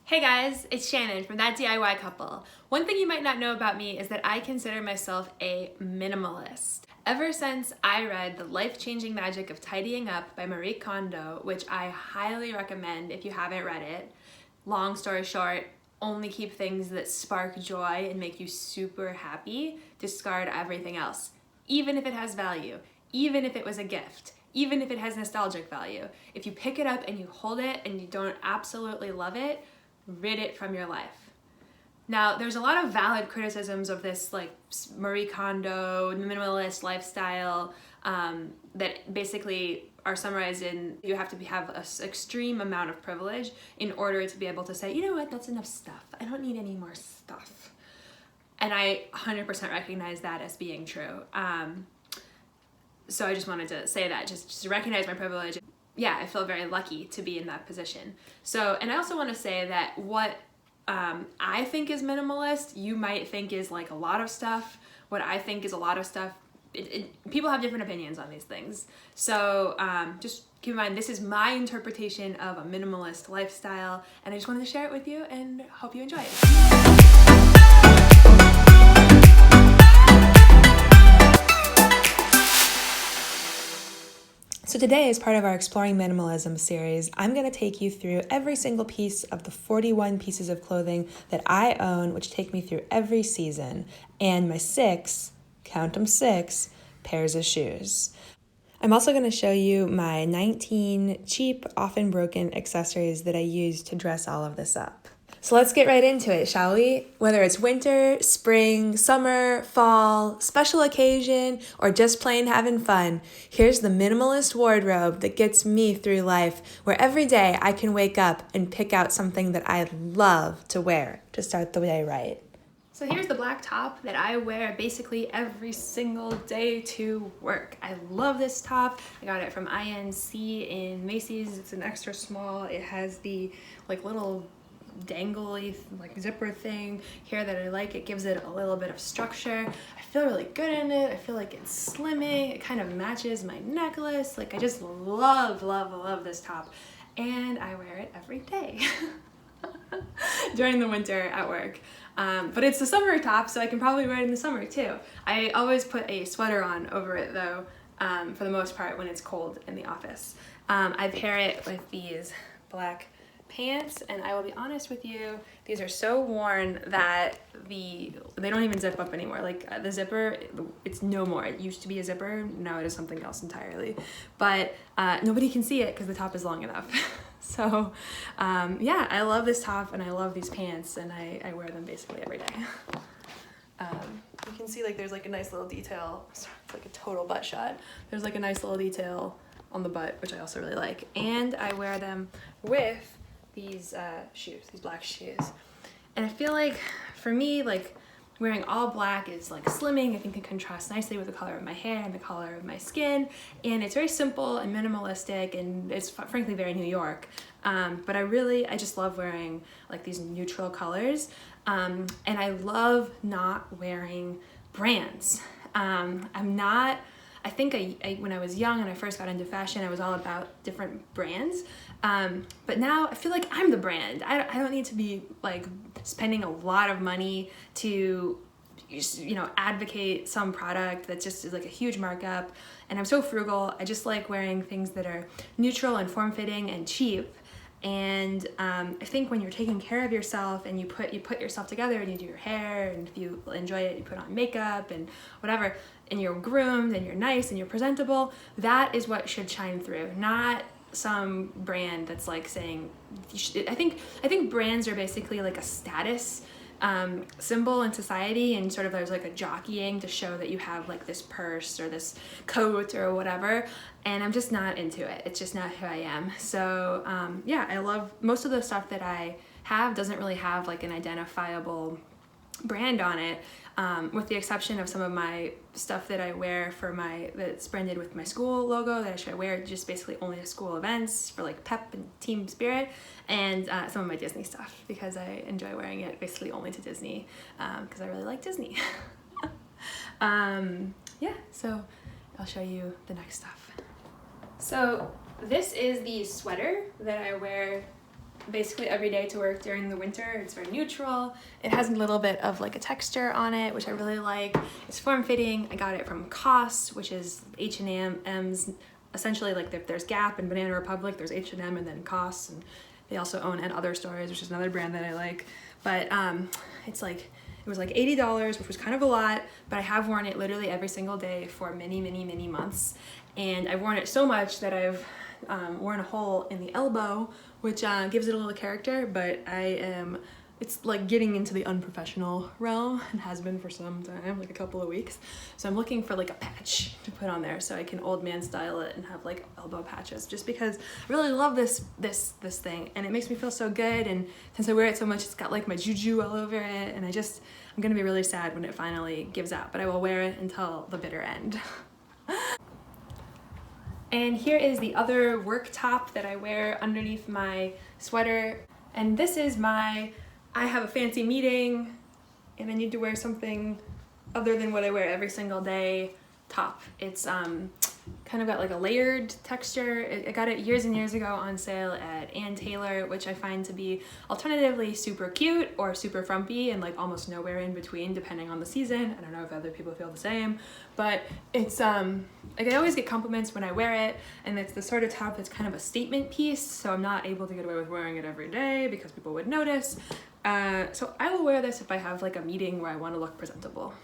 Hey guys, it's Shannon from That DIY Couple. One thing you might not know about me is that I consider myself a minimalist. Ever since I read The Life-Changing Magic of Tidying Up by Marie Kondo, which I highly recommend if you haven't read it, long story short, only keep things that spark joy and make you super happy, discard everything else, even if it has value, even if it was a gift, even if it has nostalgic value. If you pick it up and you hold it and you don't absolutely love it, rid it from your life. Now, there's a lot of valid criticisms of this like Marie Kondo minimalist lifestyle that basically are summarized in you have to have an extreme amount of privilege in order to be able to say, you know what, that's enough stuff. I don't need any more stuff. And I 100% recognize that as being true. So I just wanted to say that, just to recognize my privilege. Yeah, I feel very lucky to be in that position. So, and I also want to say that what I think is minimalist, you might think is like a lot of stuff. What I think is a lot of stuff, people have different opinions on these things. So just keep in mind, this is my interpretation of a minimalist lifestyle, and I just wanted to share it with you and hope you enjoy it. So today, as part of our Exploring Minimalism series, I'm going to take you through every single piece of the 41 pieces of clothing that I own, which take me through every season, and my 6, count them 6, pairs of shoes. I'm also going to show you my 19 cheap, often broken accessories that I use to dress all of this up. So let's get right into it, shall we? Whether it's winter, spring, summer, fall, special occasion, or just plain having fun, here's the minimalist wardrobe that gets me through life, where every day I can wake up and pick out something that I love to wear to start the day right. So here's the black top that I wear basically every single day to work. I love this top. I got it from INC in Macy's. It's an extra small. It has the like little dangly like zipper thing here that I like. It gives it a little bit of structure. I feel really good in it. I feel like it's slimming. It kind of matches my necklace. Like I just love this top, and I wear it every day during the winter at work. But it's a summer top, so I can probably wear it in the summer too. I always put a sweater on over it though, for the most part when it's cold in the office. I pair it with these black pants, and I will be honest with you, these are so worn that they don't even zip up anymore. Like the zipper, it's no more. It used to be a zipper, now it is something else entirely. But nobody can see it because the top is long enough. So yeah, I love this top and I love these pants, and I wear them basically every day. You can see like there's like a nice little detail. It's like a total butt shot. There's like a nice little detail on the butt, which I also really like. And I wear them with these shoes, these black shoes. And I feel like for me, like wearing all black is like slimming. I think it contrasts nicely with the color of my hair and the color of my skin. And it's very simple and minimalistic, and it's frankly very New York. But I just love wearing like these neutral colors. And I love not wearing brands. I think when I was young and I first got into fashion, I was all about different brands. But now I feel like I'm the brand. I don't need to be like spending a lot of money to, advocate some product that just is like a huge markup. And I'm so frugal. I just like wearing things that are neutral and form-fitting and cheap. And I think when you're taking care of yourself and you put yourself together and you do your hair, and if you enjoy it, you put on makeup and whatever, and you're groomed and you're nice and you're presentable, that is what should shine through, not some brand that's like saying, I think brands are basically like a status symbol in society, and sort of there's like a jockeying to show that you have like this purse or this coat or whatever, and I'm just not into it. It's just not who I am. So yeah, I love most of the stuff that I have doesn't really have like an identifiable brand on it, with the exception of some of my stuff that I wear that's branded with my school logo that I wear just basically only to school events for like pep and team spirit, and some of my Disney stuff because I enjoy wearing it basically only to Disney, because I really like Disney. Yeah, so I'll show you the next stuff. So this is the sweater that I wear basically every day to work during the winter. It's very neutral. It has a little bit of like a texture on it, which I really like. It's form-fitting. I got it from COS, which is H&M's. Essentially, like if there's Gap and Banana Republic, there's H&M and then COS, and they also own and other stores, which is another brand that I like. But it's like, it was like $80, which was kind of a lot, but I have worn it literally every single day for many, many, many months. And I've worn it so much that I've worn a hole in the elbow, which gives it a little character, but it's like getting into the unprofessional realm and has been for some time, like a couple of weeks. So I'm looking for like a patch to put on there so I can old man style it and have like elbow patches, just because I really love this thing and it makes me feel so good. And since I wear it so much, it's got like my juju all over it, and I'm gonna be really sad when it finally gives out, but I will wear it until the bitter end. And here is the other work top that I wear underneath my sweater. And this is I have a fancy meeting and I need to wear something other than what I wear every single day top. It's kind of got like a layered texture. I got it years and years ago on sale at Ann Taylor, which I find to be alternatively super cute or super frumpy and like almost nowhere in between depending on the season. I don't know if other people feel the same, but it's like I always get compliments when I wear it, and it's the sort of top that's kind of a statement piece, so I'm not able to get away with wearing it every day because people would notice. So I will wear this if I have like a meeting where I want to look presentable.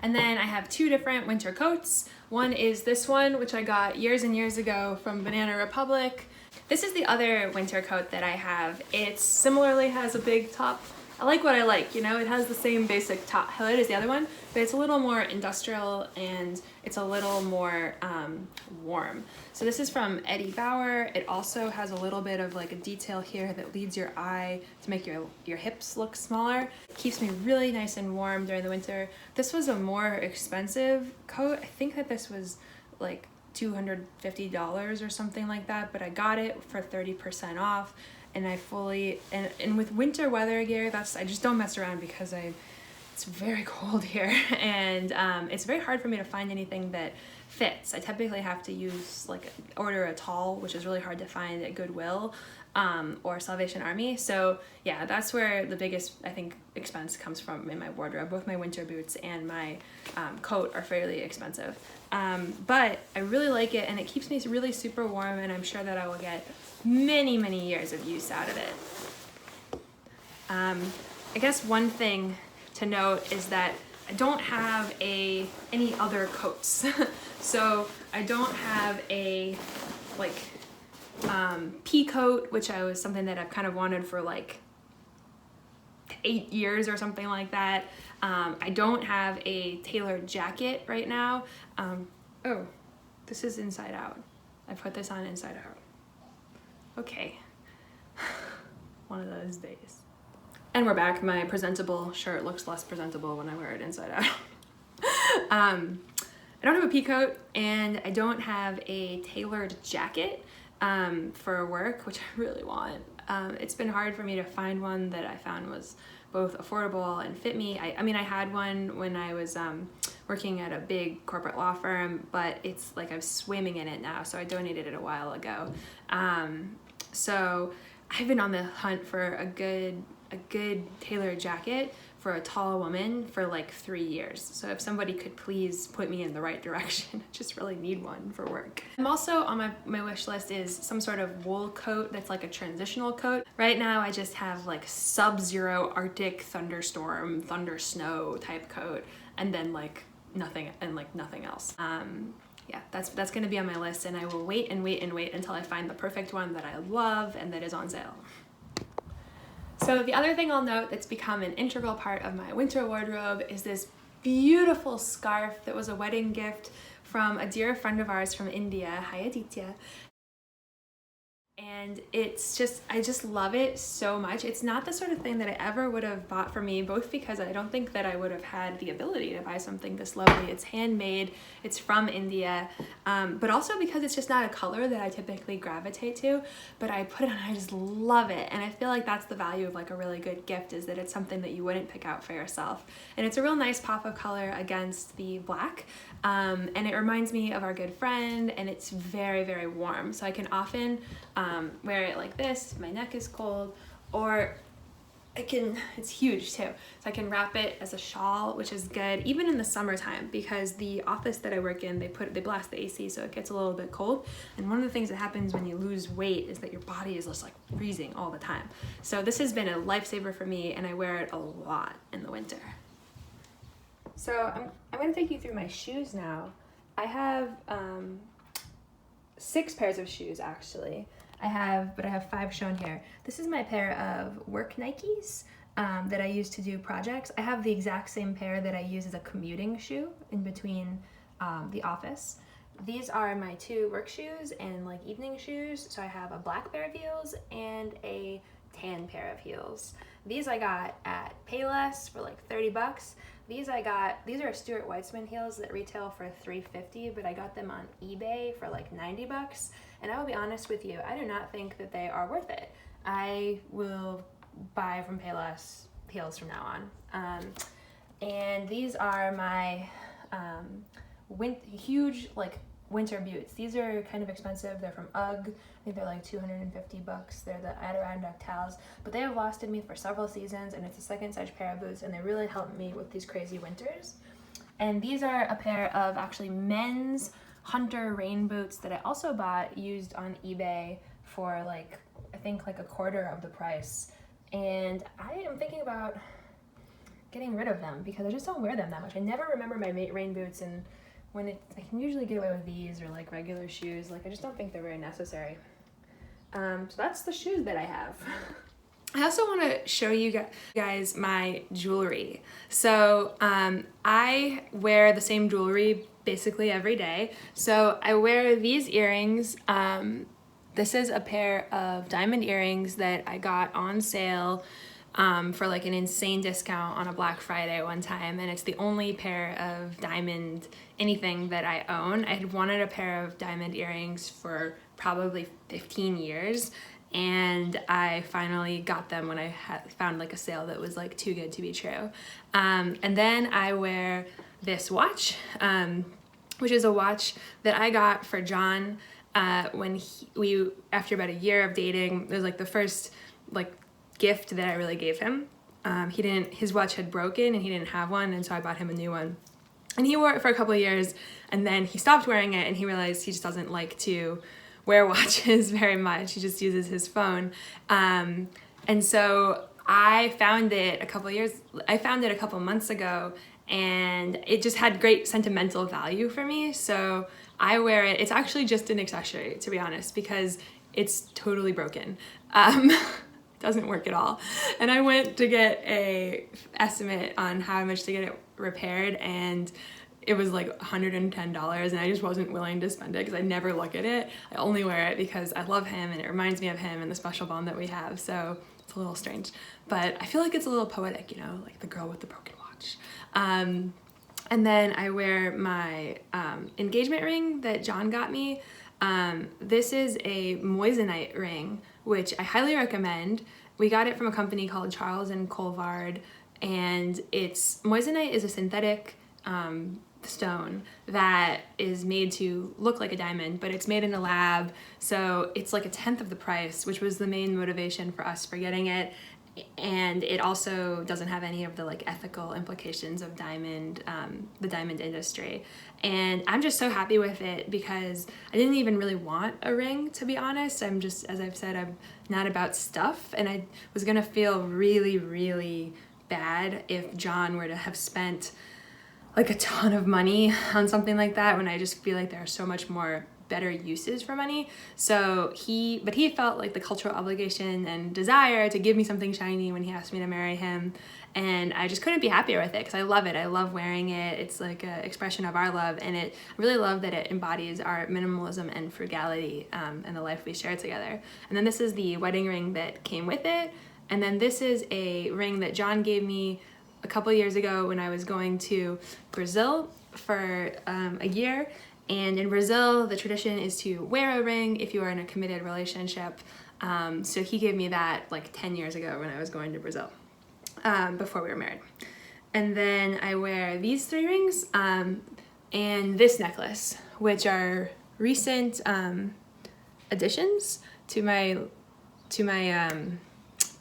And then I have two different winter coats. One is this one, which I got years and years ago from Banana Republic. This is the other winter coat that I have. It similarly has a big top. I like what I like, you know, it has the same basic top hood as the other one, but it's a little more industrial and it's a little more warm. So this is from Eddie Bauer. It also has a little bit of like a detail here that leads your eye to make your hips look smaller. It keeps me really nice and warm during the winter. This was a more expensive coat. I think that this was like $250 or something like that, but I got it for 30% off. And I fully, and with winter weather gear, I just don't mess around because it's very cold here, and it's very hard for me to find anything that fits. I typically have to order a tall, which is really hard to find at Goodwill or Salvation Army. So yeah, that's where the biggest, I think, expense comes from in my wardrobe. Both my winter boots and my coat are fairly expensive. But I really like it, and it keeps me really super warm, and I'm sure that I will get many, many years of use out of it. I guess one thing to note is that I don't have any other coats. So I don't have a pea coat, which was something that I've kind of wanted for like 8 years or something like that. I don't have a tailored jacket right now. Oh, this is inside out. I put this on inside out. Okay, one of those days. And we're back. My presentable shirt looks less presentable when I wear it inside out. I don't have a pea coat, and I don't have a tailored jacket for work, which I really want. It's been hard for me to find one that I found was both affordable and fit me. I mean, I had one when I was working at a big corporate law firm, but it's like I'm swimming in it now, so I donated it a while ago. So I've been on the hunt for a good tailored jacket for a tall woman for like 3 years. So if somebody could please put me in the right direction, I just really need one for work. I'm also on my wish list is some sort of wool coat that's like a transitional coat. Right now I just have like sub-zero Arctic thunderstorm, thunder snow type coat, and then like nothing else. Yeah, that's gonna be on my list, and I will wait until I find the perfect one that I love and that is on sale. So the other thing I'll note that's become an integral part of my winter wardrobe is this beautiful scarf that was a wedding gift from a dear friend of ours from India. Hi Aditya. And I just love it so much. It's not the sort of thing that I ever would have bought for me, both because I don't think that I would have had the ability to buy something this lovely. It's handmade, it's from India, but also because it's just not a color that I typically gravitate to, but I put it on and I just love it. And I feel like that's the value of like a really good gift, is that it's something that you wouldn't pick out for yourself. And it's a real nice pop of color against the black. And it reminds me of our good friend, and it's very, very warm. So I can often wear it like this if my neck is cold, or it's huge too, so I can wrap it as a shawl, which is good even in the summertime, because the office that I work in, they blast the AC, so it gets a little bit cold. And one of the things that happens when you lose weight is that your body is just like freezing all the time. So this has been a lifesaver for me, and I wear it a lot in the winter. So I'm going to take you through my shoes now. I have 6 pairs of shoes actually. I have 5 shown here. This is my pair of work Nikes that I use to do projects. I have the exact same pair that I use as a commuting shoe in between the office. These are my 2 work shoes and like evening shoes. So I have a black pair of heels and a tan pair of heels. These I got at Payless for like $30. These are Stuart Weitzman heels that retail for $350, but I got them on eBay for like $90. And I will be honest with you, I do not think that they are worth it. I will buy from Payless heels from now on. And these are my huge like winter boots. These are kind of expensive. They're from UGG. I think they're like $250. They're the Adirondack towels, but they have lasted me for several seasons, and it's a second size pair of boots, and they really help me with these crazy winters. And these are a pair of actually men's hunter rain boots that I also bought used on eBay for like, I think like a quarter of the price. And I am thinking about getting rid of them because I just don't wear them that much. I never remember my rain boots, and I can usually get away with these or like regular shoes. Like I just don't think they're very necessary. So that's the shoes that I have. I also want to show you guys my jewelry. So I wear the same jewelry basically every day. So I wear these earrings. This is a pair of diamond earrings that I got on sale for like an insane discount on a Black Friday one time, and it's the only pair of diamond anything that I own. I had wanted a pair of diamond earrings for probably 15 years, and I finally got them when I found like a sale that was like too good to be true. And then I wear this watch, which is a watch that I got for John when after about a year of dating. It was like the first like gift that I really gave him. His watch had broken and he didn't have one, and so I bought him a new one. And he wore it for a couple of years, and then he stopped wearing it, and he realized he just doesn't like to wear watches very much. He just uses his phone. And so I found it a couple months ago, and it just had great sentimental value for me. So I wear it. It's actually just an accessory, to be honest, because it's totally broken. Doesn't work at all. And I went to get a estimate on how much to get it repaired, and it was like $110, and I just wasn't willing to spend it because I never look at it. I only wear it because I love him and it reminds me of him and the special bond that we have. So it's a little strange, but I feel like it's a little poetic, you know, like the girl with the broken watch. And then I wear my engagement ring that John got me. This is a moissanite ring, which I highly recommend. We got it from a company called Charles & Colvard, and moissanite is a synthetic stone that is made to look like a diamond, but it's made in a lab, so it's like 1/10 of the price, which was the main motivation for us for getting it. And it also doesn't have any of the like ethical implications of the diamond industry. And I'm just so happy with it because I didn't even really want a ring, to be honest. I'm just, as I've said, I'm not about stuff, and I was gonna feel really, really bad if John were to have spent like a ton of money on something like that, when I just feel like there are so much more better uses for money. So he felt like the cultural obligation and desire to give me something shiny when he asked me to marry him, and I just couldn't be happier with it because I love it. I love wearing it. It's like an expression of our love, and I really love that it embodies our minimalism and frugality and the life we share together. And then this is the wedding ring that came with it, and then this is a ring that John gave me a couple years ago when I was going to Brazil for a year. And in Brazil, the tradition is to wear a ring if you are in a committed relationship. So he gave me that like 10 years ago when I was going to Brazil, before we were married. And then I wear these 3 rings and this necklace, which are recent additions to my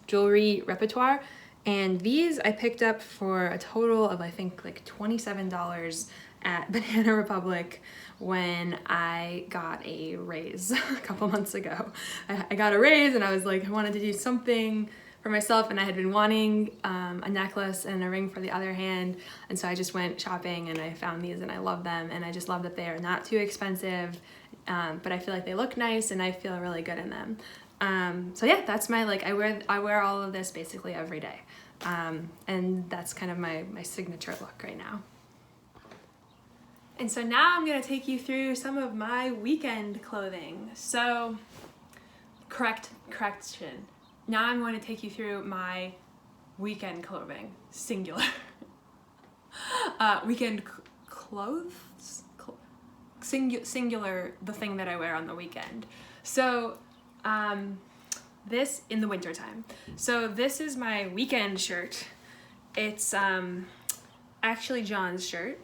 jewelry repertoire, and these I picked up for a total of I think like $27 at Banana Republic when I got a raise a couple months ago. I got a raise and I was like, I wanted to do something for myself, and I had been wanting a necklace and a ring for the other hand, and so I just went shopping and I found these and I love them, and I just love that they are not too expensive, but I feel like they look nice and I feel really good in them. So yeah, that's my, like, I wear all of this basically every day, and that's kind of my signature look right now. And so now I'm gonna take you through some of my weekend clothing. So, correction. Now I'm going to take you through my weekend clothing, singular. Weekend clothes? Singular, the thing that I wear on the weekend. So, this in the winter time. So this is my weekend shirt. It's actually John's shirt,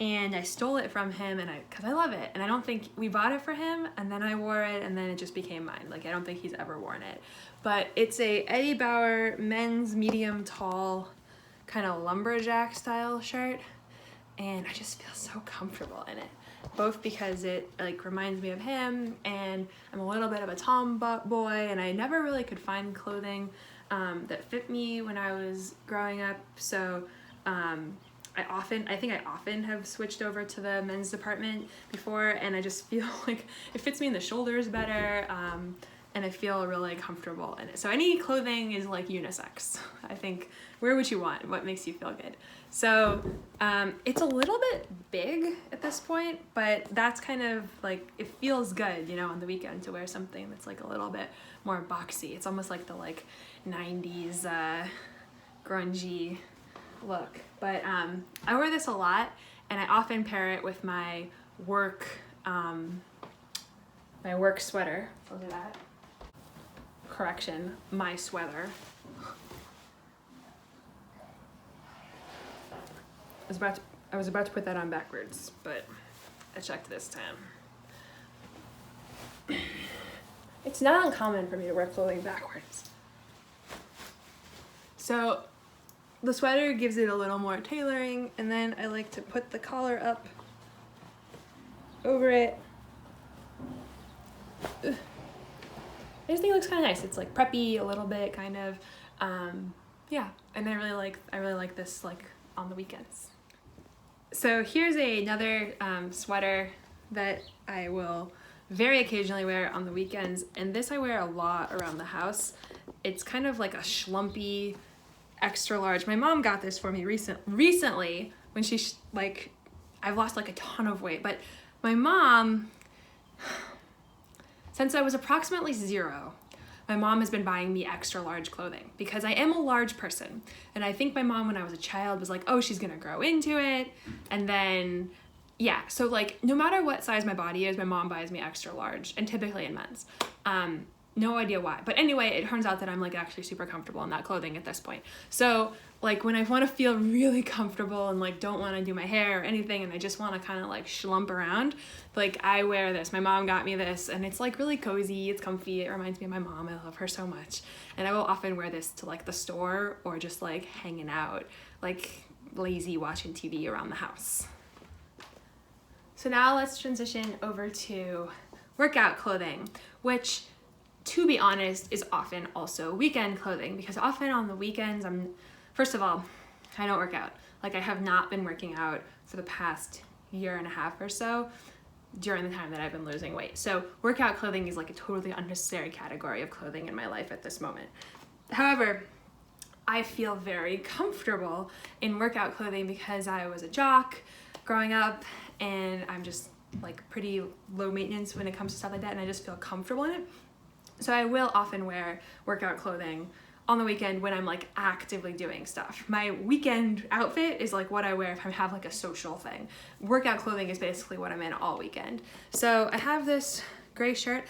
and I stole it from him, and because I love it, and I don't think we bought it for him, and then I wore it, and then it just became mine. Like, I don't think he's ever worn it, but it's a Eddie Bauer men's medium tall kind of lumberjack style shirt, and I just feel so comfortable in it, both because it like reminds me of him, and I'm a little bit of a tomboy, and I never really could find clothing that fit me when I was growing up, so I think I often have switched over to the men's department before, and I just feel like it fits me in the shoulders better, and I feel really comfortable in it. So any clothing is like unisex. I think, wear what you want, what makes you feel good. So it's a little bit big at this point, but that's kind of like, it feels good, you know, on the weekend to wear something that's like a little bit more boxy. It's almost like the like 90s grungy look. But I wear this a lot, and I often pair it with my work sweater. I'll do that. Correction, my sweater. I was about to put that on backwards, but I checked this time. It's not uncommon for me to wear clothing backwards. So the sweater gives it a little more tailoring, and then I like to put the collar up over it. I just think it looks kind of nice. It's like preppy a little bit, kind of. Yeah, and I really like this like on the weekends. So here's another sweater that I will very occasionally wear on the weekends, and this I wear a lot around the house. It's kind of like a schlumpy, extra large. My mom got this for me recently when she like, I've lost like a ton of weight, but my mom, since I was approximately 0, my mom has been buying me extra large clothing because I am a large person. And I think my mom, when I was a child, was like, oh, she's gonna grow into it. And then, yeah, so like no matter what size my body is, my mom buys me extra large, and typically in men's. No idea why. But anyway, it turns out that I'm like actually super comfortable in that clothing at this point. So like when I want to feel really comfortable and like don't want to do my hair or anything, and I just want to kind of like schlump around, like I wear this. My mom got me this, and it's like really cozy, it's comfy, it reminds me of my mom. I love her so much. And I will often wear this to like the store or just like hanging out, like lazy watching TV around the house. So now let's transition over to workout clothing, which, to be honest, is often also weekend clothing, because often on the weekends, first of all, I don't work out. Like, I have not been working out for the past year and a half or so during the time that I've been losing weight. So workout clothing is like a totally unnecessary category of clothing in my life at this moment. However, I feel very comfortable in workout clothing because I was a jock growing up, and I'm just like pretty low maintenance when it comes to stuff like that, and I just feel comfortable in it. So I will often wear workout clothing on the weekend when I'm like actively doing stuff. My weekend outfit is like what I wear if I have like a social thing. Workout clothing is basically what I'm in all weekend. So I have this gray shirt,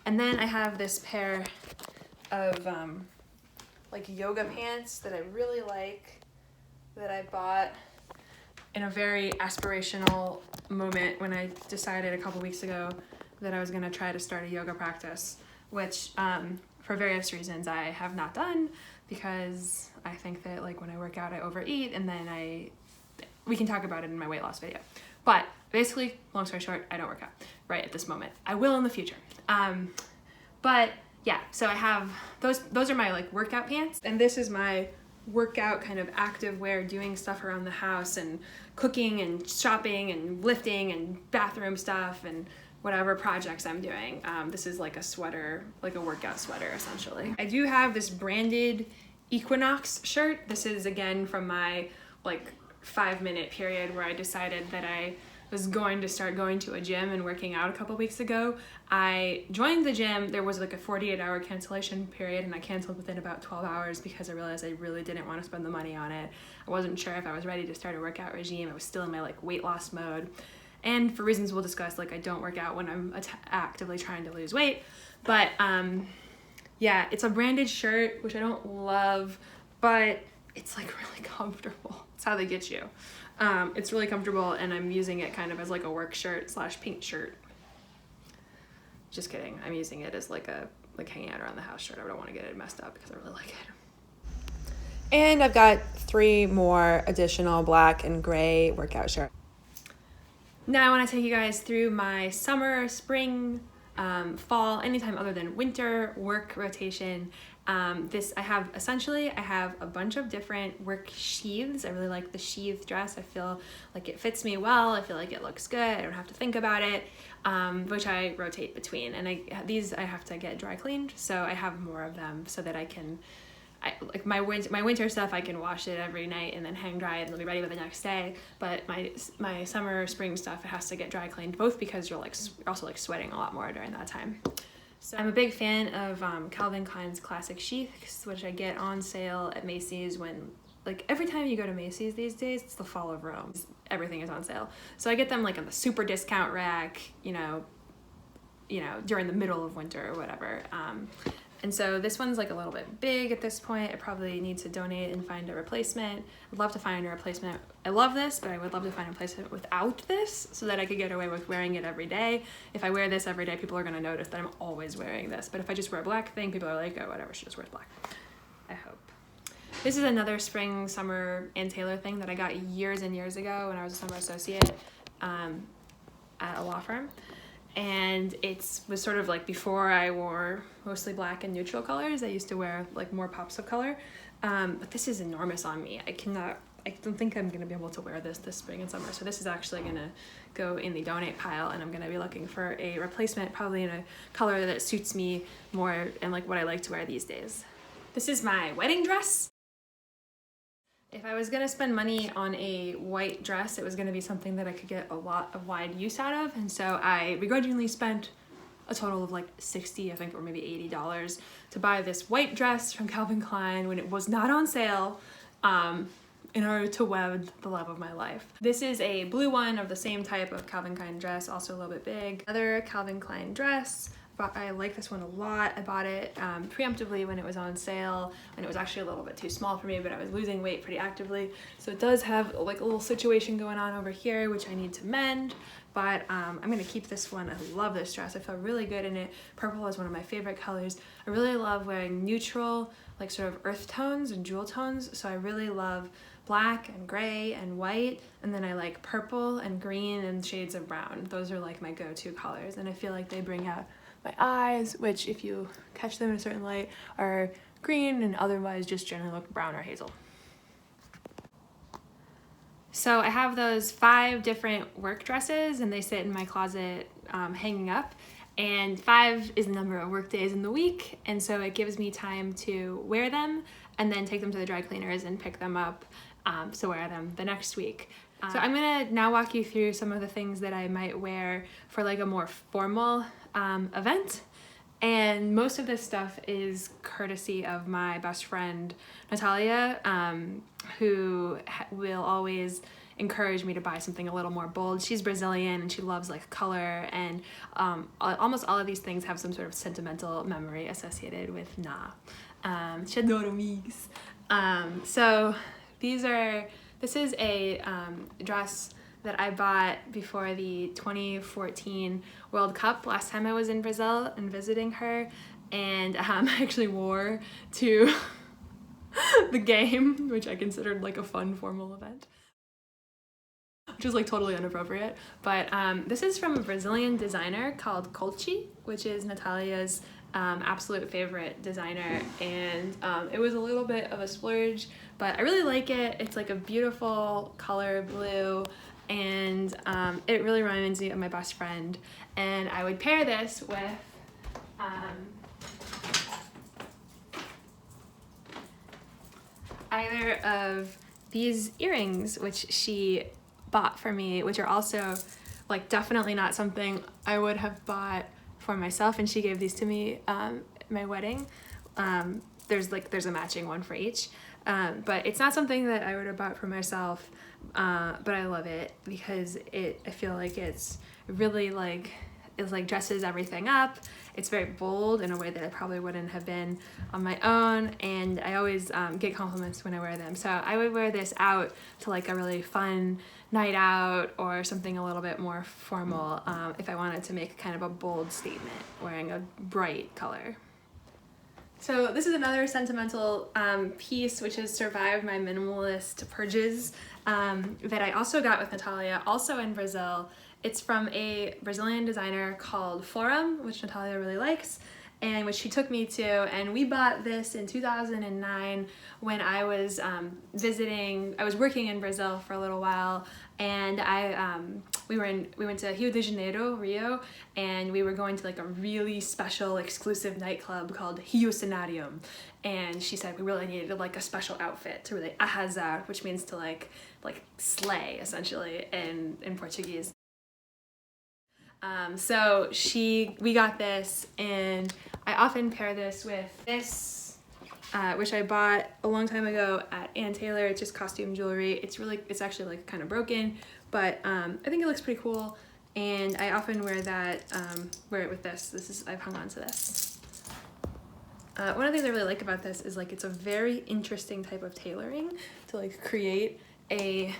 and then I have this pair of like yoga pants that I really like, that I bought in a very aspirational moment when I decided a couple weeks ago that I was gonna try to start a yoga practice. which for various reasons I have not done, because I think that like when I work out I overeat, and then we can talk about it in my weight loss video. But basically, long story short, I don't work out right at this moment. I will in the future. But yeah, so I have those are my like workout pants, and this is my workout kind of active wear, doing stuff around the house and cooking and shopping and lifting and bathroom stuff and whatever projects I'm doing. This is like a sweater, like a workout sweater essentially. I do have this branded Equinox shirt. This is again from my like 5-minute period where I decided that I was going to start going to a gym and working out a couple weeks ago. I joined the gym. There was like a 48-hour cancellation period, and I canceled within about 12 hours because I realized I really didn't want to spend the money on it. I wasn't sure if I was ready to start a workout regime. I was still in my like weight loss mode. And for reasons we'll discuss, like I don't work out when I'm actively trying to lose weight. But yeah, it's a branded shirt, which I don't love, but it's like really comfortable. It's how they get you. It's really comfortable, and I'm using it kind of as like a work shirt / pink shirt. Just kidding. I'm using it as like a hanging out around the house shirt. I don't want to get it messed up because I really like it. And I've got 3 more additional black and gray workout shirts. Now I want to take you guys through my summer, spring, fall, anytime other than winter work rotation. I have a bunch of different work sheaths. I really like the sheath dress. I feel like it fits me well. I feel like it looks good. I don't have to think about it, which I rotate between. And these I have to get dry cleaned, so I have more of them so that like my winter stuff, I can wash it every night and then hang dry it and it'll be ready by the next day. But my summer, spring stuff, it has to get dry cleaned, both because you're also like sweating a lot more during that time. So I'm a big fan of Calvin Klein's classic sheaths, which I get on sale at Macy's when, like every time you go to Macy's these days, it's the fall of Rome. Everything is on sale. So I get them like on the super discount rack, you know, during the middle of winter or whatever. And so this one's like a little bit big at this point. I probably need to donate and find a replacement. I'd love to find a replacement. I love this, but I would love to find a replacement without this so that I could get away with wearing it every day. If I wear this every day, people are gonna notice that I'm always wearing this. But if I just wear a black thing, people are like, oh, whatever, she just wears black. I hope. This is another spring, summer, and tailor thing that I got years and years ago when I was a summer associate at a law firm. And it was sort of like before I wore mostly black and neutral colors. I used to wear like more pops of color, but this is enormous on me. I don't think I'm gonna be able to wear this spring and summer. So this is actually gonna go in the donate pile, and I'm gonna be looking for a replacement, probably in a color that suits me more and like what I like to wear these days. This is my wedding dress. If I was gonna spend money on a white dress, it was gonna be something that I could get a lot of wide use out of. And so I begrudgingly spent a total of like $60, I think, or maybe $80 to buy this white dress from Calvin Klein when it was not on sale, in order to wed the love of my life. This is a blue one of the same type of Calvin Klein dress, also a little bit big. Another Calvin Klein dress. I like this one a lot. I bought it preemptively when it was on sale, and it was actually a little bit too small for me, but I was losing weight pretty actively. So it does have like a little situation going on over here, which I need to mend, but I'm gonna keep this one. I love this dress. I feel really good in it. Purple is one of my favorite colors. I really love wearing neutral, like sort of earth tones and jewel tones. So I really love black and gray and white, and then I like purple and green and shades of brown. Those are like my go-to colors, and I feel like they bring out my eyes, which if you catch them in a certain light are green and otherwise just generally look brown or hazel. So I have those 5 different work dresses, and they sit in my closet hanging up, and 5 is the number of work days in the week, and so it gives me time to wear them and then take them to the dry cleaners and pick them up to wear them the next week. So I'm gonna now walk you through some of the things that I might wear for like a more formal event, and most of this stuff is courtesy of my best friend Natalia, who will always encourage me to buy something a little more bold. She's Brazilian and she loves like color, and almost all of these things have some sort of sentimental memory associated with She adoro amigos. So this is a dress that I bought before the 2014 World Cup, last time I was in Brazil and visiting her. and I actually wore to the game, which I considered like a fun formal event, which was like totally inappropriate. But this is from a Brazilian designer called Colchi, which is Natalia's absolute favorite designer, and it was a little bit of a splurge, but I really like it. It's like a beautiful color blue, and it really reminds me of my best friend, and I would pair this with either of these earrings, which she bought for me, which are also like definitely not something I would have bought for myself, and she gave these to me at my wedding. There's a matching one for each, but it's not something that I would have bought for myself, but I love it because I feel like it's really like dresses everything up. It's very bold in a way that I probably wouldn't have been on my own, and I always get compliments when I wear them. So I would wear this out to like a really fun night out or something a little bit more formal if I wanted to make kind of a bold statement wearing a bright color. So this is another sentimental piece which has survived my minimalist purges that I also got with Natalia, also in Brazil. It's from a Brazilian designer called Forum, which Natalia really likes, and which she took me to, and we bought this in 2009 when I was I was working in Brazil for a little while, and we went to Rio de Janeiro, Rio, and we were going to like a really special exclusive nightclub called Rio Cenarium, and she said we really needed like a special outfit to really arrasar, which means to like slay essentially in Portuguese. So we got this, and I often pair this with this, which I bought a long time ago at Ann Taylor. It's just costume jewelry. It's actually like kind of broken, but I think it looks pretty cool, and I often wear it with this. I've hung on to this. One of the things I really like about this is like it's a very interesting type of tailoring to like create a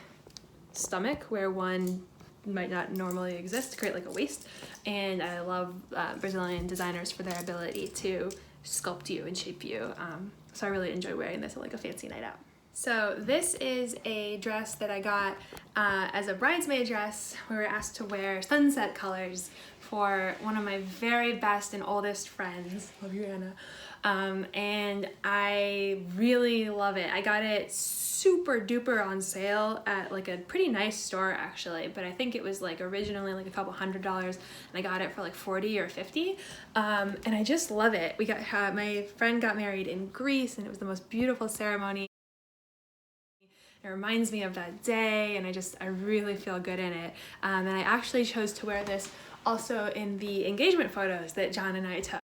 stomach where one might not normally exist, to create like a waist, and I love Brazilian designers for their ability to sculpt you and shape you, so I really enjoy wearing this at like a fancy night out. So this is a dress that I got as a bridesmaid dress. We were asked to wear sunset colors for one of my very best and oldest friends, love you Anna, and I really love it. I got it super duper on sale at like a pretty nice store actually, but I think it was like originally like a couple $100s, and I got it for like 40 or 50, and I just love it. My friend got married in Greece, and it was the most beautiful ceremony. It reminds me of that day, and I really feel good in it, and I actually chose to wear this also in the engagement photos that John and I took.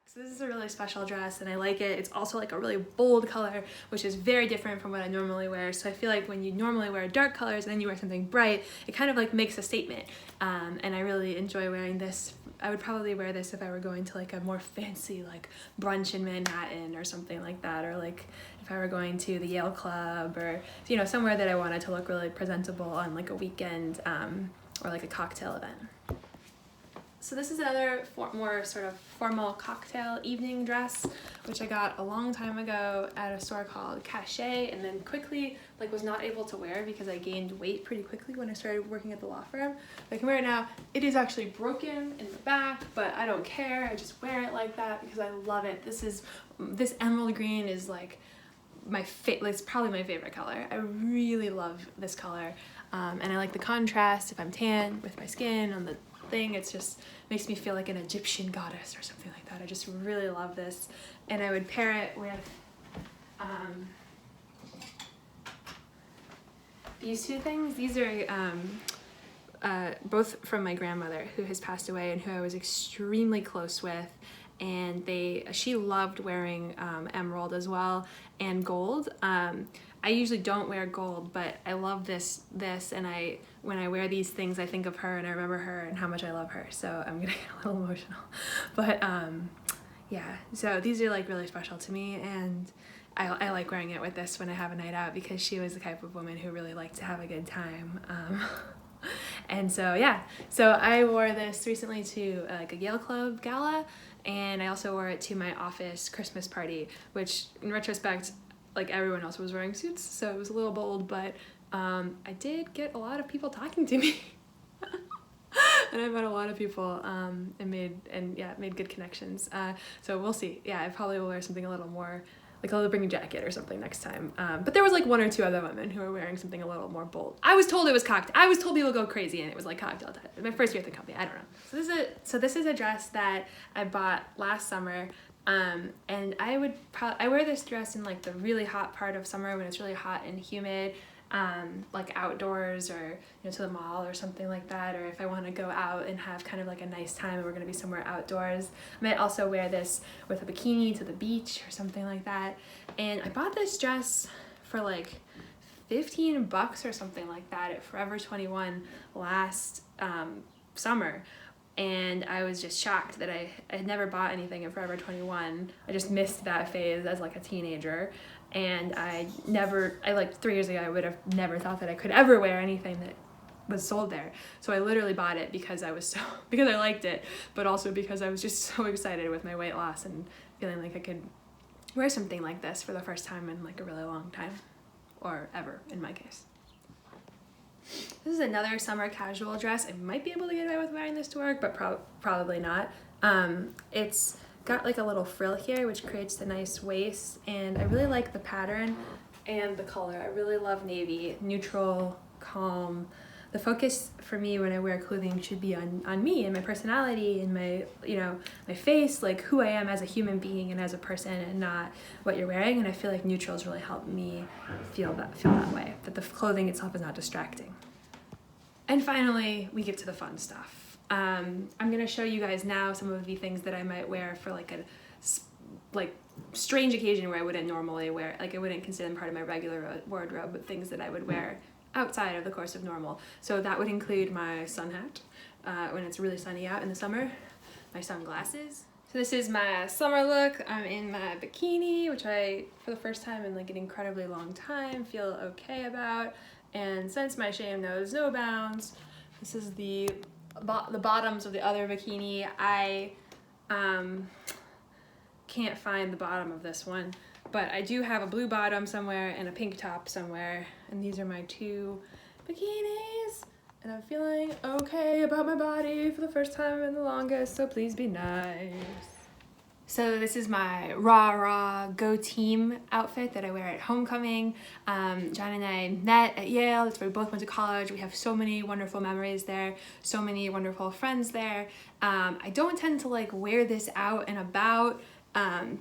So this is a really special dress, and I like it. It's also like a really bold color, which is very different from what I normally wear. So I feel like when you normally wear dark colors and then you wear something bright, it kind of like makes a statement. And I really enjoy wearing this. I would probably wear this if I were going to like a more fancy like brunch in Manhattan or something like that, or like if I were going to the Yale Club, or somewhere that I wanted to look really presentable on like a weekend or like a cocktail event. So this is another more sort of formal cocktail evening dress, which I got a long time ago at a store called Cachet, and then quickly was not able to wear because I gained weight pretty quickly when I started working at the law firm. But I can wear it now. It is actually broken in the back, but I don't care. I just wear it like that because I love it. This emerald green is like it's probably my favorite color. I really love this color, and I like the contrast if I'm tan with my skin on the thing. It just makes me feel like an Egyptian goddess or something like that. I just really love this, and I would pair it with these two things. These are both from my grandmother, who has passed away and who I was extremely close with, and she loved wearing emerald as well, and gold. I usually don't wear gold, but I love this, and when I wear these things, I think of her and I remember her and how much I love her, so I'm gonna get a little emotional. But yeah, so these are like really special to me, and I like wearing it with this when I have a night out, because she was the type of woman who really liked to have a good time. And so yeah, so I wore this recently to like a Yale Club gala, And I also wore it to my office Christmas party, which in retrospect, like everyone else was wearing suits, so it was a little bold, but I did get a lot of people talking to me. And I met a lot of people and made good connections. So we'll see. Yeah, I probably will wear something a little more, like I'll bring a jacket or something next time. But there was like 1 or 2 other women who were wearing something a little more bold. I was told it was cocktail. I was told people go crazy and it was like cocktail time. It was my first year at the company. I don't know. So this is a dress that I bought last summer. And I wear this dress in like the really hot part of summer when it's really hot and humid. Like outdoors or to the mall or something like that, or if I want to go out and have kind of like a nice time and we're going to be somewhere outdoors. I might also wear this with a bikini to the beach or something like that. And I bought this dress for like $15 or something like that at Forever 21 last summer. And I was just shocked that I had never bought anything at Forever 21. I just missed that phase as like a teenager. And like 3 years ago, I would have never thought that I could ever wear anything that was sold there. So I literally bought it because I liked it, but also because I was just so excited with my weight loss and feeling like I could wear something like this for the first time in like a really long time, or ever in my case. This is another summer casual dress. I might be able to get away with wearing this to work, but probably not. It's got like a little frill here, which creates a nice waist, and I really like the pattern and the color. I really love navy, neutral, calm. The focus for me when I wear clothing should be on me and my personality and my my face, like who I am as a human being and as a person, and not what you're wearing. And I feel like neutrals really help me feel that way, that the clothing itself is not distracting. And finally, we get to the fun stuff. I'm gonna show you guys now some of the things that I might wear for like a strange occasion where I wouldn't normally wear, like I wouldn't consider them part of my regular wardrobe, but things that I would wear outside of the course of normal. So that would include my sun hat when it's really sunny out in the summer, my sunglasses. So this is my summer look. I'm in my bikini, which I, for the first time in like an incredibly long time, feel okay about. And since my shame knows no bounds, this is the bottoms of the other bikini. I can't find the bottom of this one, but I do have a blue bottom somewhere and a pink top somewhere, and these are my 2 bikinis, and I'm feeling okay about my body for the first time in the longest, so please be nice. So this is my rah go team outfit that I wear at homecoming. John and I met at Yale. That's where we both went to college. We have so many wonderful memories there, so many wonderful friends there. I don't tend to like wear this out and about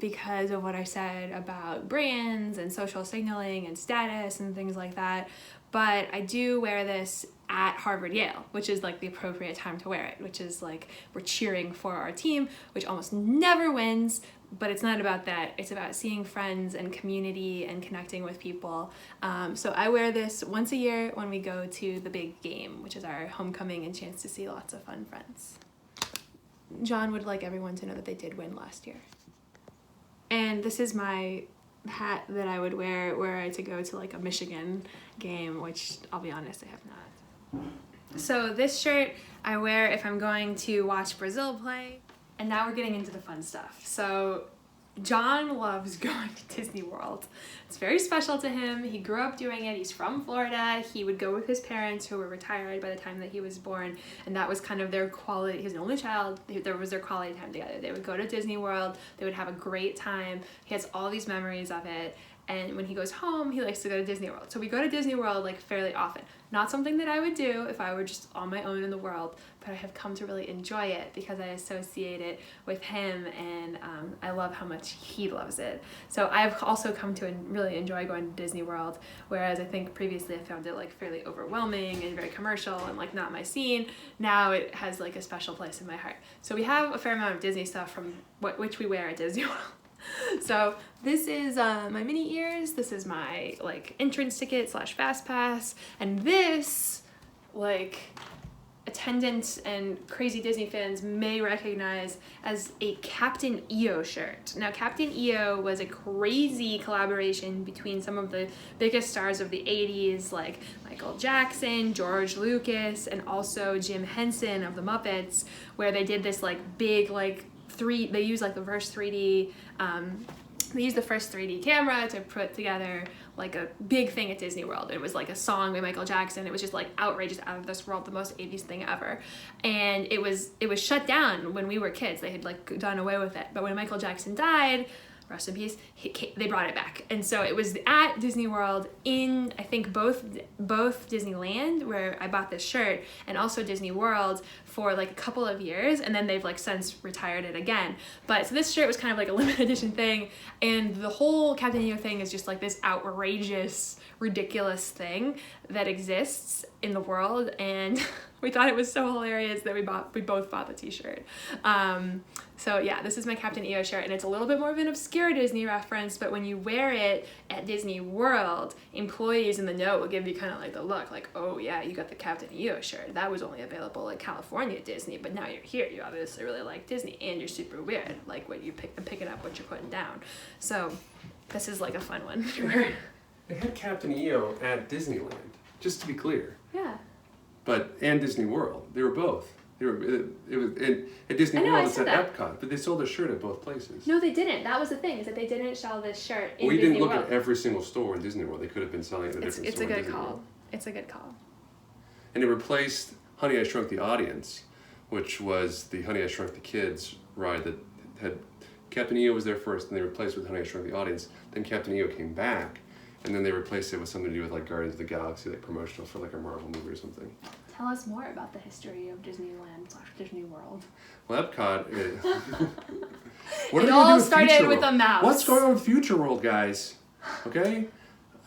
because of what I said about brands and social signaling and status and things like that. But I do wear this at Harvard Yale, which is like the appropriate time to wear it, which is like we're cheering for our team, which almost never wins, but it's not about that. It's about seeing friends and community and connecting with people. So I wear this once a year when we go to the big game, which is our homecoming and chance to see lots of fun friends. John would like everyone to know that they did win last year. And this is my hat that I would wear were I to go to like a Michigan game, which I'll be honest, I have not. So this shirt I wear if I'm going to watch Brazil play. And now we're getting into the fun stuff. So John loves going to Disney World. It's very special to him. He grew up doing it. He's from Florida. He would go with his parents who were retired by the time that he was born. And that was kind of their quality. He was an only child. There was their quality time together. They would go to Disney World. They would have a great time. He has all these memories of it. And when he goes home, he likes to go to Disney World. So we go to Disney World like fairly often. Not something that I would do if I were just on my own in the world, but I have come to really enjoy it because I associate it with him, and I love how much he loves it. So I've also come to really enjoy going to Disney World, whereas I think previously I found it like fairly overwhelming and very commercial and like not my scene. Now it has like a special place in my heart. So we have a fair amount of Disney stuff from which we wear at Disney World. So this is my mini ears. This is my like entrance ticket / fast pass, and this like attendants and crazy Disney fans may recognize as a Captain EO shirt. Now Captain EO was a crazy collaboration between some of the biggest stars of the 80s like Michael Jackson, George Lucas, and also Jim Henson of the Muppets, where they did this like big like they use like the first 3D, they used the first 3D camera to put together like a big thing at Disney World. It was like a song by Michael Jackson. It was just like outrageous, out of this world, the most 80s thing ever. And it was shut down when we were kids. They had like done away with it. But when Michael Jackson died, rest in peace, they brought it back. And so it was at Disney World in, I think, both Disneyland, where I bought this shirt, and also Disney World for like a couple of years, and then they've like since retired it again. But so this shirt was kind of like a limited edition thing, and the whole Captain EO thing is just like this outrageous, ridiculous thing that exists in the world, and we thought it was so hilarious that we both bought the t-shirt. So yeah, this is my Captain EO shirt, and it's a little bit more of an obscure Disney reference, but when you wear it at Disney World, employees in the know will give you kind of like the look, like, oh yeah, you got the Captain EO shirt. That was only available in California at Disney, but now you're here. You obviously really like Disney, and you're super weird, like what you picking up what you're putting down. So this is like a fun one. They had Captain EO at Disneyland, just to be clear. Yeah. And Disney World. They were both. It was at Disney World. It's at Epcot, but they sold a shirt at both places. No, they didn't. That was the thing, is that they didn't sell this shirt in Disney World. We didn't look at every single store in Disney World. They could have been selling it at a different store. It's a good call. It's a good call. And it replaced Honey, I Shrunk the Audience, which was the Honey, I Shrunk the Kids ride that had Captain EO was there first, and they replaced it with Honey, I Shrunk the Audience. Then Captain EO came back, and then they replaced it with something to do with like Guardians of the Galaxy, like promotional for like a Marvel movie or something. Tell us more about the history of Disneyland/Disney World. Well, Epcot. It all started with a mouse. What's going on with Future World, guys? Okay,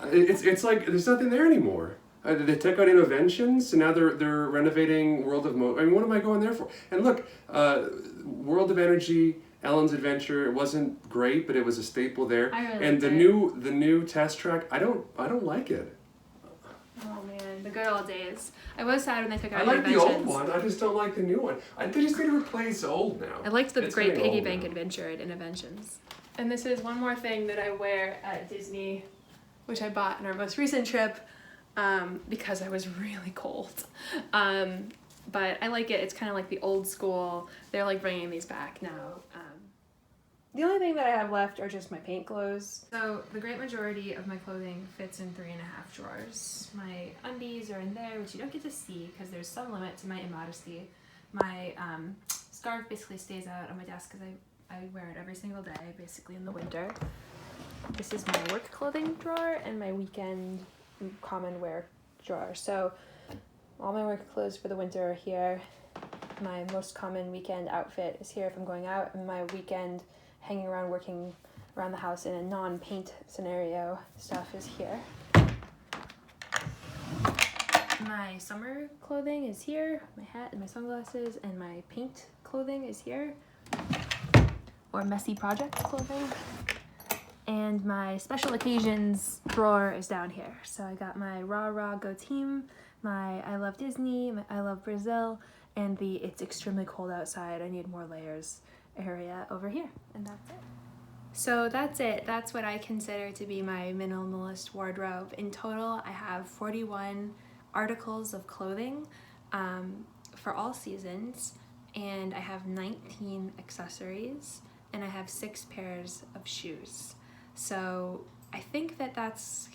it's like there's nothing there anymore. They took out Innoventions, and now they're renovating World of I mean, what am I going there for? And look, World of Energy, Ellen's Adventure. It wasn't great, but it was a staple there. I really and liked the new test track. I don't like it. Oh man, the good old days. I was sad when they took out I like Innoventions. the old one. I just don't like the new one. They just need to replace old now. I liked the Great Piggy Bank now. Adventure at Innoventions. And this is one more thing that I wear at Disney, which I bought in our most recent trip because I was really cold. But I like it. It's kind of like the old school. They're like bringing these back now. The only thing that I have left are just my paint clothes. So the great majority of my clothing fits in 3.5 drawers. My undies are in there, which you don't get to see because there's some limit to my immodesty. My scarf basically stays out on my desk because I wear it every single day, basically in the winter. This is my work clothing drawer and my weekend common wear drawer. So all my work clothes for the winter are here. My most common weekend outfit is here if I'm going out, and my weekend hanging around working around the house in a non-paint scenario stuff is here. My summer clothing is here, my hat and my sunglasses, and my paint clothing is here, or messy project clothing. And my special occasions drawer is down here. So I got my Rah Rah Go Team, my I Love Disney, my I Love Brazil, and the It's Extremely Cold Outside, I Need More Layers area over here. And that's it. So that's it. That's what I consider to be my minimalist wardrobe. In total, I have 41 articles of clothing for all seasons, and I have 19 accessories, and I have 6 pairs of shoes. So I think that's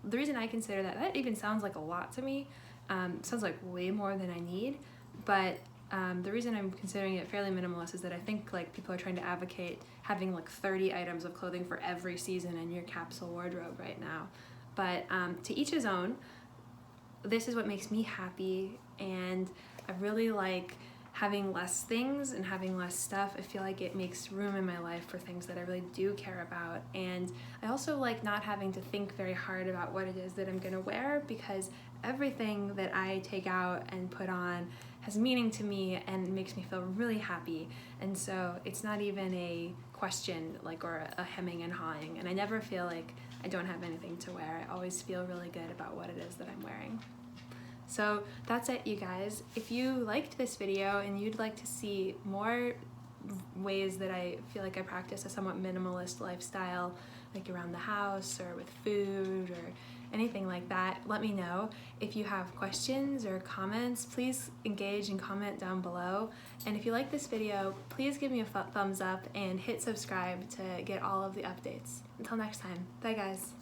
the reason I consider that even sounds like a lot to me. It sounds like way more than I need, but the reason I'm considering it fairly minimalist is that I think like people are trying to advocate having like 30 items of clothing for every season in your capsule wardrobe right now. But to each his own. This is what makes me happy, and I really like having less things and having less stuff. I feel like it makes room in my life for things that I really do care about. And I also like not having to think very hard about what it is that I'm gonna wear, because everything that I take out and put on has meaning to me and makes me feel really happy. And so it's not even a question like or a hemming and hawing, and I never feel like I don't have anything to wear. I always feel really good about what it is that I'm wearing. So that's it, you guys. If you liked this video and you'd like to see more ways that I feel like I practice a somewhat minimalist lifestyle, like around the house or with food or anything like that, let me know. If you have questions or comments, please engage and comment down below. And if you like this video, please give me a thumbs up and hit subscribe to get all of the updates. Until next time, bye guys.